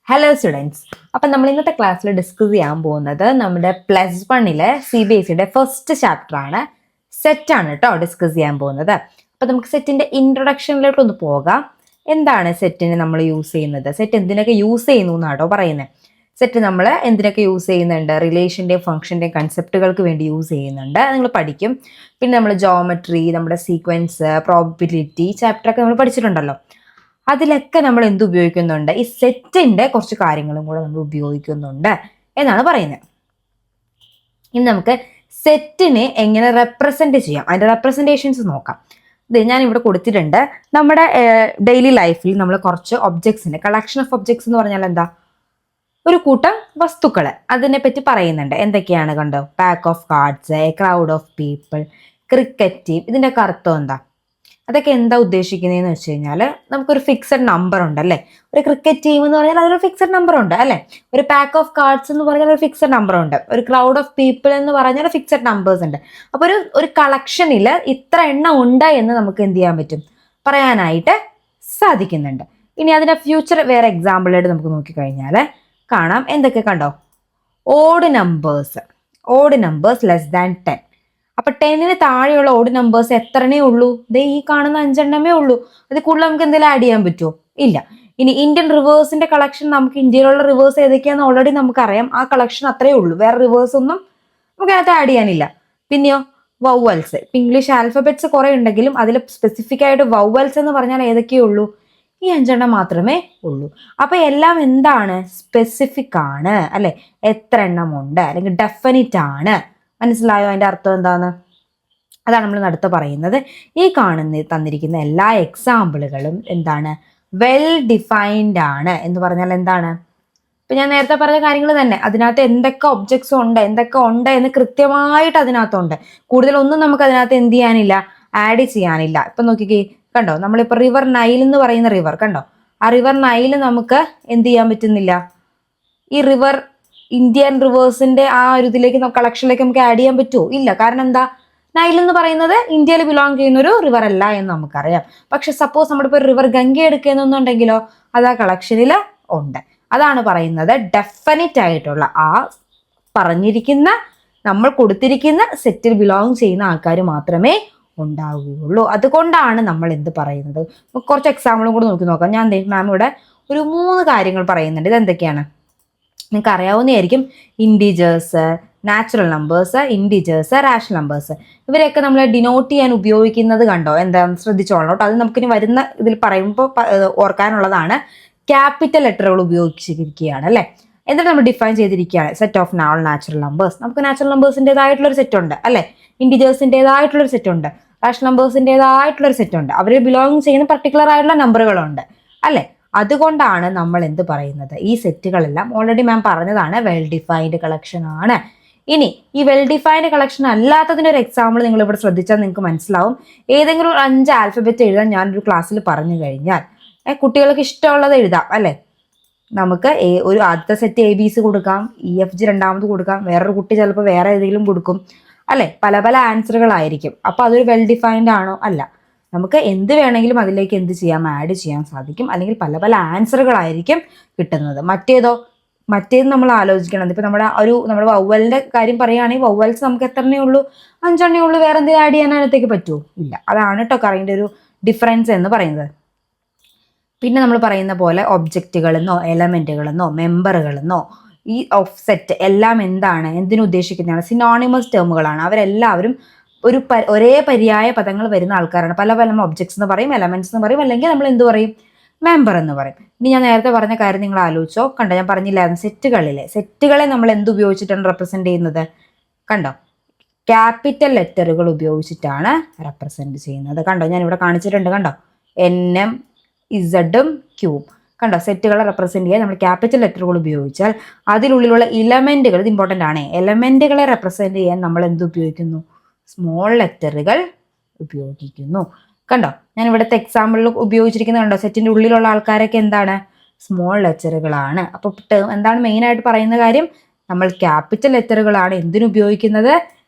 Hello students. അപ്പം നമ്മൾ ഇന്നത്തെ ക്ലാസ്സിൽ ഡിസ്കസ് ചെയ്യാൻ പോകുന്നത് നമ്മുടെ +1 CBSEയുടെ ഫസ്റ്റ് ചാപ്റ്റർ ആണ്, സെറ്റാണ് കേട്ടോ ഡിസ്കസ് ചെയ്യാൻ പോകുന്നത്. അപ്പം നമുക്ക് സെറ്റിന്റെ ഇൻട്രൊഡക്ഷനിലോട്ട് ഒന്ന് പോകാം. എന്താണ് സെറ്റിന് നമ്മൾ യൂസ് ചെയ്യുന്നത്, സെറ്റ് എന്തിനൊക്കെ യൂസ് ചെയ്യുന്നു എന്നാട്ടോ പറയുന്നത്. സെറ്റ് നമ്മൾ എന്തിനൊക്കെ യൂസ് ചെയ്യുന്നുണ്ട്, റിലേഷൻ്റെയും ഫംഗ്ഷൻ്റെയും കൺസെപ്റ്റുകൾക്ക് വേണ്ടി യൂസ് ചെയ്യുന്നുണ്ട്, നിങ്ങൾ പഠിക്കും. പിന്നെ നമ്മൾ ജോമെട്രി, നമ്മുടെ സീക്വൻസ്, പ്രോബബിലിറ്റി ചാപ്റ്ററൊക്കെ നമ്മൾ പഠിച്ചിട്ടുണ്ടല്ലോ. അതിലൊക്കെ നമ്മൾ എന്ത് ഉപയോഗിക്കുന്നുണ്ട്, ഈ സെറ്റിന്റെ കുറച്ച് കാര്യങ്ങളും കൂടെ നമ്മൾ ഉപയോഗിക്കുന്നുണ്ട് എന്നാണ് പറയുന്നത്. ഇനി നമുക്ക് സെറ്റിനെ എങ്ങനെ റെപ്രസെന്റ് ചെയ്യാം, അതിന്റെ റെപ്രസെന്റേഷൻസ് നോക്കാം. ഇത് ഞാൻ ഇവിടെ കൊടുത്തിട്ടുണ്ട്. നമ്മുടെ ഡെയിലി ലൈഫിൽ നമ്മൾ കുറച്ച് ഒബ്ജക്ട്സിന്റെ കളക്ഷൻ ഓഫ് ഒബ്ജക്ട്സ് എന്ന് പറഞ്ഞാൽ എന്താ, ഒരു കൂട്ടം വസ്തുക്കൾ അതിനെ പറ്റി പറയുന്നുണ്ട്. എന്തൊക്കെയാണ് കണ്ടോ, pack of cards, a crowd of people, cricket team. ഇതിന്റെ ഒക്കെ അർത്ഥം എന്താ, അതൊക്കെ എന്താ ഉദ്ദേശിക്കുന്നതെന്ന് വെച്ച് കഴിഞ്ഞാൽ നമുക്കൊരു ഫിക്സഡ് നമ്പർ ഉണ്ട് അല്ലേ. ഒരു ക്രിക്കറ്റ് ടീം എന്ന് പറഞ്ഞാൽ അതൊരു ഫിക്സഡ് നമ്പർ ഉണ്ട് അല്ലേ. ഒരു പാക്ക് ഓഫ് കാർഡ്സ് എന്ന് പറഞ്ഞാൽ ഒരു ഫിക്സഡ് നമ്പർ ഉണ്ട്. ഒരു ക്രൗഡ് ഓഫ് പീപ്പിൾ എന്ന് പറഞ്ഞാൽ ഫിക്സഡ് നമ്പേഴ്സ് ഉണ്ട്. അപ്പോൾ ഒരു കളക്ഷനിൽ ഇത്ര എണ്ണം ഉണ്ട് എന്ന് നമുക്ക് എന്ത് ചെയ്യാൻ പറ്റും, പറയാനായിട്ട് സാധിക്കുന്നുണ്ട്. ഇനി അതിന്റെ ഫ്യൂച്ചർ വേറെ എക്സാമ്പിളായിട്ട് നമുക്ക് നോക്കിക്കഴിഞ്ഞാൽ കാണാം. എന്തൊക്കെ കണ്ടോ, ഓഡ് നമ്പേഴ്സ് ലെസ് ദാൻ 10. അപ്പൊ 10ന് താഴെയുള്ള ഓഡ് നമ്പേഴ്സ് എത്രണേ ഉള്ളൂ, ദേ ഈ കാണുന്ന 5 എണ്ണമേ ഉള്ളൂ. അത് കൂടുതൽ നമുക്ക് എന്തെങ്കിലും ആഡ് ചെയ്യാൻ പറ്റുമോ, ഇല്ല. ഇനി ഇന്ത്യൻ റിവേഴ്സിന്റെ കളക്ഷൻ, നമുക്ക് ഇന്ത്യയിലുള്ള റിവേഴ്സ് ഏതൊക്കെയാന്ന് ഓൾറെഡി നമുക്കറിയാം. ആ കളക്ഷൻ അത്രേ ഉള്ളൂ, വേറെ റിവേഴ്സ് ഒന്നും നമുക്ക് അതിനകത്ത് ആഡ് ചെയ്യാനില്ല. പിന്നെയോ വൗവൽസ്, ഇപ്പൊ ഇംഗ്ലീഷ് ആൽഫബറ്റ്സ് കുറെ ഉണ്ടെങ്കിലും അതിൽ സ്പെസിഫിക് ആയിട്ട് വൗവൽസ് എന്ന് പറഞ്ഞാൽ ഏതൊക്കെയേ ഉള്ളൂ, ഈ 5 എണ്ണം മാത്രമേ ഉള്ളൂ. അപ്പൊ എല്ലാം എന്താണ്, സ്പെസിഫിക് ആണ് അല്ലെ, എത്ര എണ്ണം ഉണ്ട് അല്ലെങ്കിൽ ഡെഫിനിറ്റ് ആണ്. മനസ്സിലായോ അതിന്റെ അർത്ഥം എന്താന്ന്? അതാണ് നമ്മൾ അടുത്ത് പറയുന്നത്. ഈ തന്നിരിക്കുന്ന എല്ലാ എക്സാമ്പിളുകളും എന്താണ്, വെൽ ഡിഫൈൻഡ് ആണ് എന്ന് പറഞ്ഞാൽ എന്താണ്, ഇപ്പൊ ഞാൻ നേരത്തെ പറഞ്ഞ കാര്യങ്ങൾ തന്നെ അതിനകത്ത് എന്തൊക്കെ ഒബ്ജക്ട്സ് ഉണ്ട്, എന്തൊക്കെ ഉണ്ട് എന്ന് കൃത്യമായിട്ട് അതിനകത്തുണ്ട്. കൂടുതലൊന്നും നമുക്ക് അതിനകത്ത് എന്ത് ചെയ്യാനില്ല, ആഡ് ചെയ്യാനില്ല. ഇപ്പൊ നോക്കിക്കേ, കണ്ടോ, നമ്മളിപ്പോ റിവർ നൈൽ എന്ന് പറയുന്ന റിവർ കണ്ടോ, ആ റിവർ നൈൽ നമുക്ക് എന്ത് ചെയ്യാൻ പറ്റുന്നില്ല, ഈ റിവർ ഇന്ത്യൻ റിവേഴ്സിന്റെ ആ ഒരു ഇതിലേക്ക് കളക്ഷനിലേക്ക് നമുക്ക് ആഡ് ചെയ്യാൻ പറ്റുമോ, ഇല്ല. കാരണം എന്താ, നൈൽ എന്ന് പറയുന്നത് ഇന്ത്യയിൽ ബിലോങ് ചെയ്യുന്ന ഒരു റിവർ അല്ല എന്ന് നമുക്കറിയാം. പക്ഷെ സപ്പോസ് നമ്മളിപ്പോൾ ഒരു റിവർ ഗംഗ എടുക്കുന്നുണ്ടെങ്കിലോ അത് ആ കളക്ഷനിൽ ഉണ്ട്. അതാണ് പറയുന്നത്, ഡെഫിനറ്റ് ആയിട്ടുള്ള ആ പറഞ്ഞിരിക്കുന്ന നമ്മൾ കൊടുത്തിരിക്കുന്ന സെറ്റിൽ ബിലോങ് ചെയ്യുന്ന ആൾക്കാർ മാത്രമേ ഉണ്ടാവുകയുള്ളൂ. അതുകൊണ്ടാണ് നമ്മൾ എന്ത് പറയുന്നത്. കുറച്ച് എക്സാമ്പിളും കൂടെ നോക്കാം. ഞാൻ മാം ഇവിടെ ഒരു 3 കാര്യങ്ങൾ പറയുന്നുണ്ട്. ഇതെന്തൊക്കെയാണ് നിങ്ങൾക്ക് അറിയാവുന്നതായിരിക്കും. Integers, natural numbers, integers, rational numbers. ഇവരെയൊക്കെ നമ്മൾ ഡിനോട്ട് ചെയ്യാൻ ഉപയോഗിക്കുന്നത് കണ്ടോ, എന്താ ശ്രദ്ധിച്ചോളണം കേട്ടോ. അത് നമുക്കിനി വരുന്ന ഇതിൽ പറയുമ്പോൾ ഓർക്കാനുള്ളതാണ്. ക്യാപിറ്റൽ ലെറ്ററുകൾ ഉപയോഗിച്ചിരിക്കുകയാണ് അല്ലേ. എന്നിട്ട് നമ്മൾ ഡിഫൈൻ ചെയ്തിരിക്കുകയാണ് സെറ്റ് ഓഫ് നാച്ചുറൽ നമ്പേഴ്സ്. നമുക്ക് നാച്ചുറൽ നമ്പേഴ്സിൻ്റെതായിട്ടുള്ളൊരു സെറ്റ് ഉണ്ട് അല്ലേ, ഇൻഡിജേഴ്സിൻ്റെതായിട്ടുള്ളൊരു സെറ്റ് ഉണ്ട്, റാഷണൽ നമ്പേഴ്സിൻ്റെതായിട്ടുള്ളൊരു സെറ്റ് ഉണ്ട്, അവർ ബിലോങ് ചെയ്യുന്ന പർട്ടിക്കുലർ ആയിട്ടുള്ള നമ്പറുകളുണ്ട് അല്ലേ. അതുകൊണ്ടാണ് നമ്മൾ എന്ത് പറയുന്നത്, ഈ സെറ്റുകളെല്ലാം ഓൾറെഡി മാം പറഞ്ഞതാണ് വെൽ ഡിഫൈൻഡ് കളക്ഷൻ ആണ്. ഇനി ഈ വെൽ ഡിഫൈൻഡ് കളക്ഷൻ അല്ലാത്തതിൻ്റെ ഒരു എക്സാമ്പിൾ നിങ്ങൾ ഇവിടെ ശ്രദ്ധിച്ചാൽ നിങ്ങൾക്ക് മനസ്സിലാവും. ഏതെങ്കിലും 5 ആൽഫബറ്റ് എഴുതാൻ ഞാനൊരു ക്ലാസ്സിൽ പറഞ്ഞു കഴിഞ്ഞാൽ കുട്ടികൾക്ക് ഇഷ്ടമുള്ളത് എഴുതാം അല്ലേ. നമുക്ക് ഒരു ആദ്യത്തെ സെറ്റ് ABC കൊടുക്കാം, EFG രണ്ടാമത് കൊടുക്കാം, വേറൊരു കുട്ടി ചിലപ്പോൾ വേറെ ഏതെങ്കിലും കൊടുക്കും അല്ലേ. പല പല ആൻസറുകളായിരിക്കും. അപ്പോൾ അതൊരു വെൽ ഡിഫൈൻഡ് ആണോ, അല്ല. നമുക്ക് എന്ത് വേണമെങ്കിലും അതിലേക്ക് എന്ത് ചെയ്യാം, ആഡ് ചെയ്യാൻ സാധിക്കും. അല്ലെങ്കിൽ പല പല ആൻസറുകളായിരിക്കും കിട്ടുന്നത്. മറ്റേത് നമ്മൾ ആലോചിക്കണം. ഇപ്പം നമ്മുടെ വൗവലിൻ്റെ കാര്യം പറയുകയാണെങ്കിൽ വൗവൽസ് നമുക്ക് എത്രണ്ണേ ഉള്ളൂ, 5 എണ്ണേ ഉള്ളൂ. വേറെ എന്തെങ്കിലും ആഡ് ചെയ്യാനായിട്ടത്തേക്ക് പറ്റുമോ, ഇല്ല. അതാണ് കേട്ടോ കറങ്ങിൻ്റെ ഒരു ഡിഫറൻസ് എന്ന് പറയുന്നത്. പിന്നെ നമ്മൾ പറയുന്ന പോലെ ഒബ്ജക്റ്റുകളെന്നോ എലമെൻറ്റുകളെന്നോ മെമ്പറുകളെന്നോ ഈ ഓഫ്സെറ്റ് എല്ലാം എന്താണ്, എന്തിനുദ്ദേശിക്കുന്നതാണ്, സിനോണിമസ് ടേമുകളാണ്. അവരെല്ലാവരും ഒരേ പര്യായ പദങ്ങൾ വരുന്ന ആൾക്കാരാണ്. പല പല ഒബ്ജക്ട്സ് എന്ന് പറയും, എലമെന്റ്സ് എന്ന് പറയും, അല്ലെങ്കിൽ നമ്മൾ എന്ത് പറയും, മെമ്പർ എന്ന് പറയും. ഇനി ഞാൻ നേരത്തെ പറഞ്ഞ കാര്യം നിങ്ങൾ ആലോചിച്ചോ. കണ്ടോ, ഞാൻ പറഞ്ഞില്ലായിരുന്നു സെറ്റുകളെ നമ്മൾ എന്ത് ഉപയോഗിച്ചിട്ടാണ് റെപ്രസെന്റ് ചെയ്യുന്നത്, കണ്ടോ, ക്യാപിറ്റൽ ലെറ്ററുകൾ ഉപയോഗിച്ചിട്ടാണ് റെപ്രസെന്റ് ചെയ്യുന്നത്. കണ്ടോ, ഞാൻ ഇവിടെ കാണിച്ചിട്ടുണ്ട്. കണ്ടോ, NM Z Q. കണ്ടോ, സെറ്റുകളെ റെപ്രസെന്റ് ചെയ്യാൻ നമ്മൾ ക്യാപിറ്റൽ ലെറ്ററുകൾ ഉപയോഗിച്ചാൽ അതിനുള്ളിലുള്ള ഇലമെന്റുകൾ, ഇത് ഇമ്പോർട്ടൻ്റ് ആണ്, എലമെന്റുകളെ റെപ്രസെന്റ് ചെയ്യാൻ നമ്മൾ എന്ത് ഉപയോഗിക്കുന്നു, സ്മോൾ ലെറ്ററുകൾ ഉപയോഗിക്കുന്നു. കണ്ടോ, ഞാൻ ഇവിടുത്തെ എക്സാമ്പിളിൽ ഉപയോഗിച്ചിരിക്കുന്നത് കണ്ടോ, സെറ്റിന്റെ ഉള്ളിലുള്ള ആൾക്കാരൊക്കെ എന്താണ്, സ്മോൾ ലെറ്ററുകളാണ്. അപ്പോൾ എന്താണ് മെയിനായിട്ട് പറയുന്ന കാര്യം, നമ്മൾ ക്യാപിറ്റൽ ലെറ്ററുകളാണ് എന്തിനുപയോഗിക്കുന്നത്,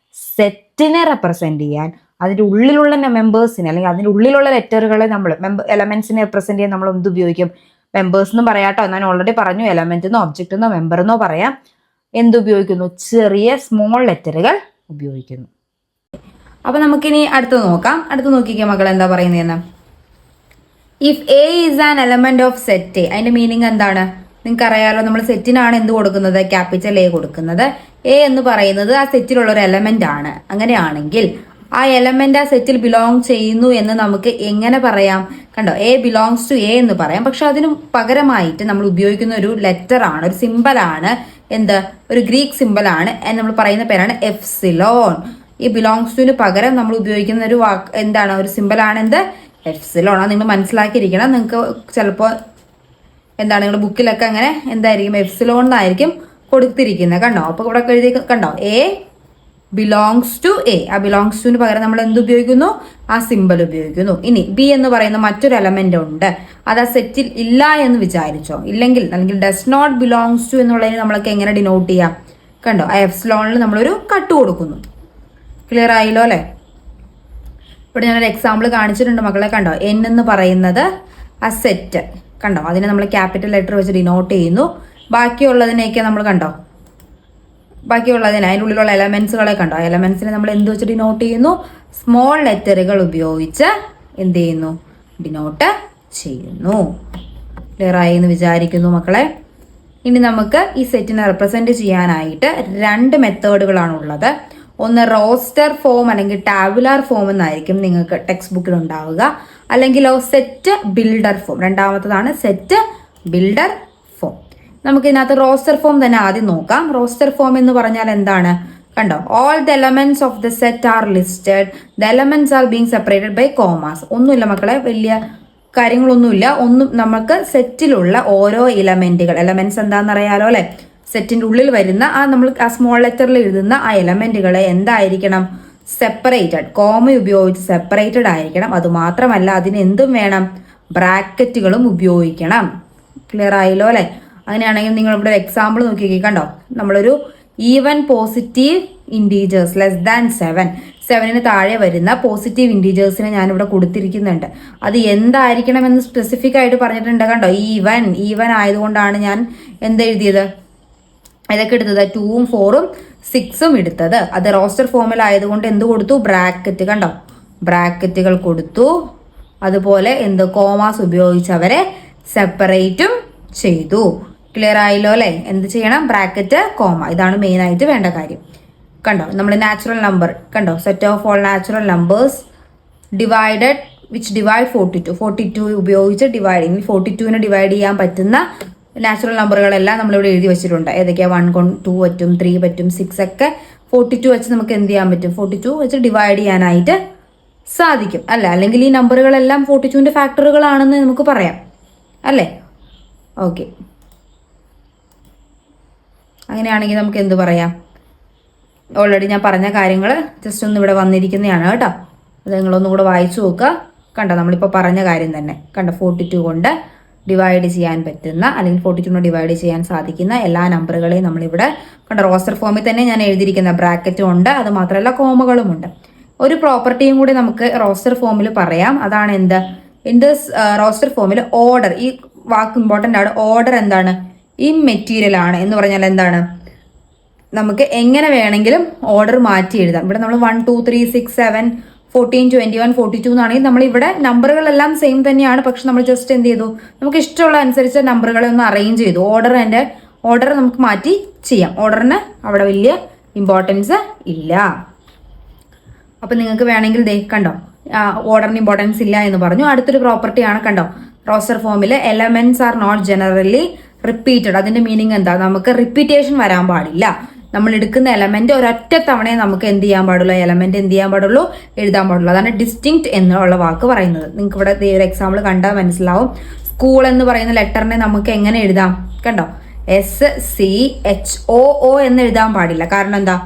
സെറ്റിനെ റെപ്രസെന്റ് ചെയ്യാൻ. അതിൻ്റെ ഉള്ളിലുള്ള മെമ്പേഴ്സിനെ അല്ലെങ്കിൽ അതിൻ്റെ ഉള്ളിലുള്ള ലെറ്ററുകളെ നമ്മൾ എലമെന്റ്സിനെ റെപ്രസെന്റ് ചെയ്യാൻ നമ്മൾ എന്ത് ഉപയോഗിക്കും, മെമ്പേഴ്സ് എന്നും പറയാട്ടോ, ഞാൻ ഓൾറെഡി പറഞ്ഞു. എലമെന്റ് എന്നോ ഒബ്ജക്റ്റ് എന്നോ മെമ്പർ എന്നോ പറയാം. എന്തുപയോഗിക്കുന്നു? ചെറിയ സ്മോൾ ലെറ്ററുകൾ ഉപയോഗിക്കുന്നു. അപ്പൊ നമുക്കിനി അടുത്ത് നോക്കാം. അടുത്ത് നോക്കിക്കേ മക്കൾ എന്താ പറയുന്നതെന്ന്. If A is an element of set, അതിന്റെ മീനിങ് എന്താണ്? നിങ്ങൾക്ക് അറിയാലോ, നമ്മൾ സെറ്റിനാണ് എന്ത് കൊടുക്കുന്നത്? ക്യാപിറ്റൽ എ കൊടുക്കുന്നത്. എ എന്ന് പറയുന്നത് ആ സെറ്റിലുള്ള ഒരു എലമെന്റ് ആണ്. അങ്ങനെയാണെങ്കിൽ ആ എലമെന്റ് ആ സെറ്റിൽ ബിലോങ് ചെയ്യുന്നു എന്ന് നമുക്ക് എങ്ങനെ പറയാം? കണ്ടോ, എ ബിലോങ്സ് ടു എ എന്ന് പറയാം. പക്ഷെ അതിന് പകരമായിട്ട് നമ്മൾ ഉപയോഗിക്കുന്ന ഒരു ലെറ്റർ ആണ്, ഒരു സിമ്പൽ ആണ്. എന്ത്? ഒരു ഗ്രീക്ക് സിമ്പൽ ആണ്. നമ്മൾ പറയുന്ന പേരാണ് എഫ്സിലോൺ. ഈ ബിലോങ്സ് ടുവിന് പകരം നമ്മൾ ഉപയോഗിക്കുന്ന ഒരു വാക്ക് എന്താണ്? ഒരു സിമ്പൽ ആണ് എന്ത്? എഫ്സിലോൺ. അത് നിങ്ങൾ മനസ്സിലാക്കിയിരിക്കണം. നിങ്ങൾക്ക് ചിലപ്പോൾ എന്താണ് നിങ്ങളുടെ ബുക്കിലൊക്കെ അങ്ങനെ എന്തായിരിക്കും? എഫ്സിലോൺ എന്നായിരിക്കും കൊടുത്തിരിക്കുന്നത്. കണ്ടോ, അപ്പൊ ഇവിടെ എഴുതി കണ്ടോ, എ ബിലോങ്സ് ടു എ. ആ ബിലോങ്സ് ടുവിന് പകരം നമ്മൾ എന്ത് ഉപയോഗിക്കുന്നു? ആ സിമ്പൽ ഉപയോഗിക്കുന്നു. ഇനി ബി എന്ന് പറയുന്ന മറ്റൊരു എലമെന്റ് ഉണ്ട്, അത് ആ സെറ്റിൽ ഇല്ല എന്ന് വിചാരിച്ചോ, ഇല്ലെങ്കിൽ അല്ലെങ്കിൽ ഡസ് നോട്ട് ബിലോങ്സ് ടു എന്നുള്ളതിന് നമ്മളൊക്കെ എങ്ങനെ ഡിനോട്ട് ചെയ്യാം? കണ്ടോ, ആ എഫ്സിലോണിൽ നമ്മളൊരു കട്ട് കൊടുക്കുന്നു. ക്ലിയർ ആയില്ലോ അല്ലെ? ഇവിടെ ഞാനൊരു എക്സാമ്പിൾ കാണിച്ചിട്ടുണ്ട് മക്കളെ. കണ്ടോ, എൻ എന്ന് പറയുന്നത് ആ സെറ്റ്. കണ്ടോ, അതിനെ നമ്മൾ ക്യാപിറ്റൽ ലെറ്റർ വെച്ച് ഡിനോട്ട് ചെയ്യുന്നു. ബാക്കിയുള്ളതിനെയൊക്കെ നമ്മൾ കണ്ടോ, ബാക്കിയുള്ളതിന് അതിൻ്റെ ഉള്ളിലുള്ള എലമെന്റ്സുകളെ കണ്ടോ, എലമെന്റ്സിനെ നമ്മൾ എന്ത് വെച്ച് ഡിനോട്ട് ചെയ്യുന്നു? സ്മോൾ ലെറ്ററുകൾ ഉപയോഗിച്ച് എന്ത് ചെയ്യുന്നു? ഡിനോട്ട് ചെയ്യുന്നു. ക്ലിയർ ആയി എന്ന് വിചാരിക്കുന്നു മക്കളെ. ഇനി നമുക്ക് ഈ സെറ്റിനെ റെപ്രസെന്റ് ചെയ്യാനായിട്ട് 2 മെത്തേഡുകളാണുള്ളത്. ഒന്ന് റോസ്റ്റർ ഫോം അല്ലെങ്കിൽ ടാബുലാർ ഫോം എന്നായിരിക്കും നിങ്ങൾക്ക് ടെക്സ്റ്റ് ബുക്കിൽ ഉണ്ടാവുക, അല്ലെങ്കിലോ സെറ്റ് ബിൽഡർ ഫോം. രണ്ടാമത്തതാണ് സെറ്റ് ബിൽഡർ ഫോം. നമുക്ക് ഇതിനകത്ത് റോസ്റ്റർ ഫോം തന്നെ ആദ്യം നോക്കാം. റോസ്റ്റർ ഫോം എന്ന് പറഞ്ഞാൽ എന്താണ്? കണ്ടോ, all the elements of the set are listed, the elements are being separated by commas. ഒന്നുമില്ല മക്കളെ, വലിയ കാര്യങ്ങളൊന്നുമില്ല. നമുക്ക് സെറ്റിലുള്ള ഓരോ എലമെന്റ്സ് എന്താണെന്ന് അറിയാലോ അല്ലെ? സെറ്റിന്റെ ഉള്ളിൽ വരുന്ന നമ്മൾ ആ സ്മോൾ ലെറ്ററിൽ എഴുതുന്ന ആ എലമെന്റുകളെ എന്തായിരിക്കണം? സെപ്പറേറ്റഡ്, കോമ ഉപയോഗിച്ച് സെപ്പറേറ്റഡ് ആയിരിക്കണം. അതുമാത്രമല്ല അതിന് എന്തും വേണം? ബ്രാക്കറ്റുകളും ഉപയോഗിക്കണം. ക്ലിയർ ആയല്ലോ അല്ലെ? അങ്ങനെയാണെങ്കിൽ നിങ്ങൾ ഇവിടെ എക്സാമ്പിൾ നോക്കിക്കേ. കണ്ടോ, നമ്മളൊരു even positive integers less than 7 താഴെ വരുന്ന പോസിറ്റീവ് ഇൻറ്റീജേഴ്സിനെ ഞാനിവിടെ കൊടുത്തിരിക്കുന്നുണ്ട്. അത് എന്തായിരിക്കണമെന്ന് സ്പെസിഫിക് ആയിട്ട് പറഞ്ഞിട്ടുണ്ട്. കണ്ടോ, ഈവൻ ആയതുകൊണ്ടാണ് ഞാൻ എന്തെഴുതിയത്? ഇതൊക്കെ എടുത്തത് 2ഉം 4ഉം 6ഉം എടുത്തത്. അത് റോസ്റ്റർ ഫോമിൽ ആയതുകൊണ്ട് എന്ത് കൊടുത്തു? ബ്രാക്കറ്റ്. കണ്ടോ, ബ്രാക്കറ്റുകൾ കൊടുത്തു. അതുപോലെ കോമാസ് ഉപയോഗിച്ച് അവരെ സെപ്പറേറ്റും ചെയ്തു. ക്ലിയർ ആയല്ലോ അല്ലെ? എന്ത് ചെയ്യണം? Bracket, comma. ഇതാണ് മെയിൻ ആയിട്ട് വേണ്ട കാര്യം. കണ്ടോ, നമ്മൾ നാച്ചുറൽ നമ്പർ കണ്ടോ, set of all natural numbers divided which divide 42 ഉപയോഗിച്ച് ഡിവൈഡ്. ഇനി 42നെ ഡിവൈഡ് ചെയ്യാൻ പറ്റുന്ന നാച്ചുറൽ നമ്പറുകളെല്ലാം നമ്മളിവിടെ എഴുതി വെച്ചിട്ടുണ്ട്. ഏതൊക്കെയാണ്? 1 കൊണ്ട് 2 പറ്റും, 3 പറ്റും, 6 ഒക്കെ 42 വെച്ച് നമുക്ക് എന്ത് ചെയ്യാൻ പറ്റും? 42 വെച്ച് ഡിവൈഡ് ചെയ്യാനായിട്ട് സാധിക്കും അല്ലെ? അല്ലെങ്കിൽ ഈ നമ്പറുകളെല്ലാം 42ന്റെ ഫാക്ടറുകളാണെന്ന് നമുക്ക് പറയാം അല്ലേ? ഓക്കെ, അങ്ങനെയാണെങ്കിൽ നമുക്ക് എന്ത് പറയാം? ഓൾറെഡി ഞാൻ പറഞ്ഞ കാര്യങ്ങൾ ജസ്റ്റ് ഒന്ന് ഇവിടെ വന്നിരിക്കുന്നതാണ് കേട്ടോ. അത് നിങ്ങളൊന്നും കൂടെ വായിച്ചു നോക്കുക. കണ്ടോ, നമ്മളിപ്പോൾ പറഞ്ഞ കാര്യം തന്നെ. കണ്ടോ, 42 കൊണ്ട് ഡിവൈഡ് ചെയ്യാൻ പറ്റുന്ന അല്ലെങ്കിൽ 42 ഡിവൈഡ് ചെയ്യാൻ സാധിക്കുന്ന എല്ലാ നമ്പറുകളെയും നമ്മളിവിടെ കണ്ട റോസ്റ്റർ ഫോമിൽ തന്നെ ഞാൻ എഴുതിയിരിക്കുന്ന ബ്രാക്കറ്റും ഉണ്ട്. അത് മാത്രമല്ല കോമകളും ഉണ്ട്. ഒരു പ്രോപ്പർട്ടിയും കൂടി നമുക്ക് റോസ്റ്റർ ഫോമിൽ പറയാം. അതാണ് എന്ത്? ഇൻ ദിസ് റോസ്റ്റർ ഫോമിൽ ഓർഡർ, ഈ വാക്ക് ഇമ്പോർട്ടൻ്റ് ആണ്. ഓർഡർ എന്താണ്? ഇംമെറ്റീരിയൽ ആണ് എന്ന് പറഞ്ഞാൽ എന്താണ്? നമുക്ക് എങ്ങനെ വേണമെങ്കിലും ഓർഡർ മാറ്റി എഴുതാം. ഇവിടെ നമ്മൾ 1 2 3 6 7 14 21 42 എന്നാണെങ്കിൽ നമ്മൾ ഇവിടെ നമ്പറുകളെല്ലാം സെയിം തന്നെയാണ്. പക്ഷെ നമ്മൾ ജസ്റ്റ് എന്ത് ചെയ്തു? നമുക്ക് ഇഷ്ടമുള്ള അനുസരിച്ച് നമ്പറുകളെ ഒന്ന് അറേഞ്ച് ചെയ്തു. ഓർഡർ നമുക്ക് മാറ്റി ചെയ്യാം. ഓർഡറിന് അവിടെ വലിയ ഇമ്പോർട്ടൻസ് ഇല്ല. അപ്പൊ നിങ്ങൾക്ക് വേണമെങ്കിൽ കണ്ടോ, ഓർഡറിന് ഇമ്പോർട്ടൻസ് ഇല്ല എന്ന് പറഞ്ഞു. അടുത്തൊരു പ്രോപ്പർട്ടിയാണ് കണ്ടോ, റോസ്റ്റർ ഫോമിൽ elements are not generally repeated. അതിന്റെ മീനിങ് എന്താ? നമുക്ക് റിപ്പീറ്റേഷൻ വരാൻ പാടില്ല. നമ്മൾ എടുക്കുന്ന എലമെന്റ് ഒരൊറ്റ തവണയെ നമുക്ക് എന്ത് ചെയ്യാൻ പാടുള്ളൂ? എലമെന്റ് എന്ത് ചെയ്യാൻ പാടുള്ളൂ? എഴുതാൻ പാടുള്ളൂ. അതാണ് ഡിസ്റ്റിങ്ക്റ്റ് എന്നുള്ള വാക്ക് പറയുന്നത്. നിങ്ങൾക്ക് ഇവിടെ ഒരു എക്സാമ്പിൾ കണ്ടാൽ മനസ്സിലാവും. സ്കൂൾ എന്ന് പറയുന്ന ലെറ്ററിനെ നമുക്ക് എങ്ങനെ എഴുതാം? കണ്ടോ, SCHOO എന്ന് എഴുതാൻ പാടില്ല. കാരണം എന്താ?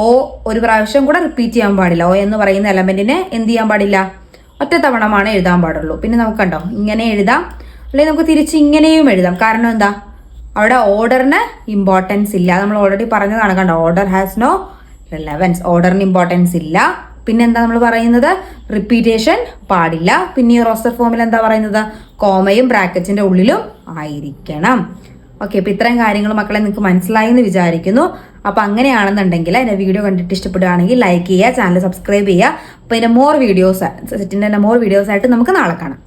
ഓ ഒരു പ്രാവശ്യം കൂടെ റിപ്പീറ്റ് ചെയ്യാൻ പാടില്ല. ഓ എന്ന് പറയുന്ന എലമെന്റിനെ എന്ത് ചെയ്യാൻ പാടില്ല? ഒറ്റ തവണമാണ് എഴുതാൻ പാടുള്ളൂ. പിന്നെ നമുക്ക് കണ്ടോ, ഇങ്ങനെ എഴുതാം, അല്ലെങ്കിൽ നമുക്ക് തിരിച്ച് ഇങ്ങനെയും എഴുതാം. കാരണം എന്താ? അവിടെ ഓർഡറിന് ഇമ്പോർട്ടൻസ് ഇല്ല. നമ്മൾ ഓൾറെഡി പറഞ്ഞതാണ്. കണ്ടോ, ഓർഡർ ഹാസ് നോ റിലവൻസ്. ഓർഡറിന് ഇമ്പോർട്ടൻസ് ഇല്ല. പിന്നെ എന്താ നമ്മൾ പറയുന്നത്, റിപ്പീറ്റേഷൻ പാടില്ല. പിന്നെ ഈ റോസ്റ്റർ ഫോമിൽ എന്താ പറയുന്നത്, കോമയും ബ്രാക്കറ്റിന്റെ ഉള്ളിലും ആയിരിക്കണം. ഓക്കെ, അപ്പൊ ഇത്രയും കാര്യങ്ങൾ മക്കളെ നിങ്ങൾക്ക് മനസ്സിലായി എന്ന് വിചാരിക്കുന്നു. അപ്പൊ അങ്ങനെയാണെന്നുണ്ടെങ്കിൽ എന്റെ വീഡിയോ കണ്ടിട്ട് ഇഷ്ടപ്പെടുകയാണെങ്കിൽ ലൈക്ക് ചെയ്യുക, ചാനൽ സബ്സ്ക്രൈബ് ചെയ്യുക. അപ്പൊ ഇതിന്റെ മോർ വീഡിയോസ്, സെറ്റിന്റെ മോർ വീഡിയോസ് ആയിട്ട് നമുക്ക് നാളെ കാണാം.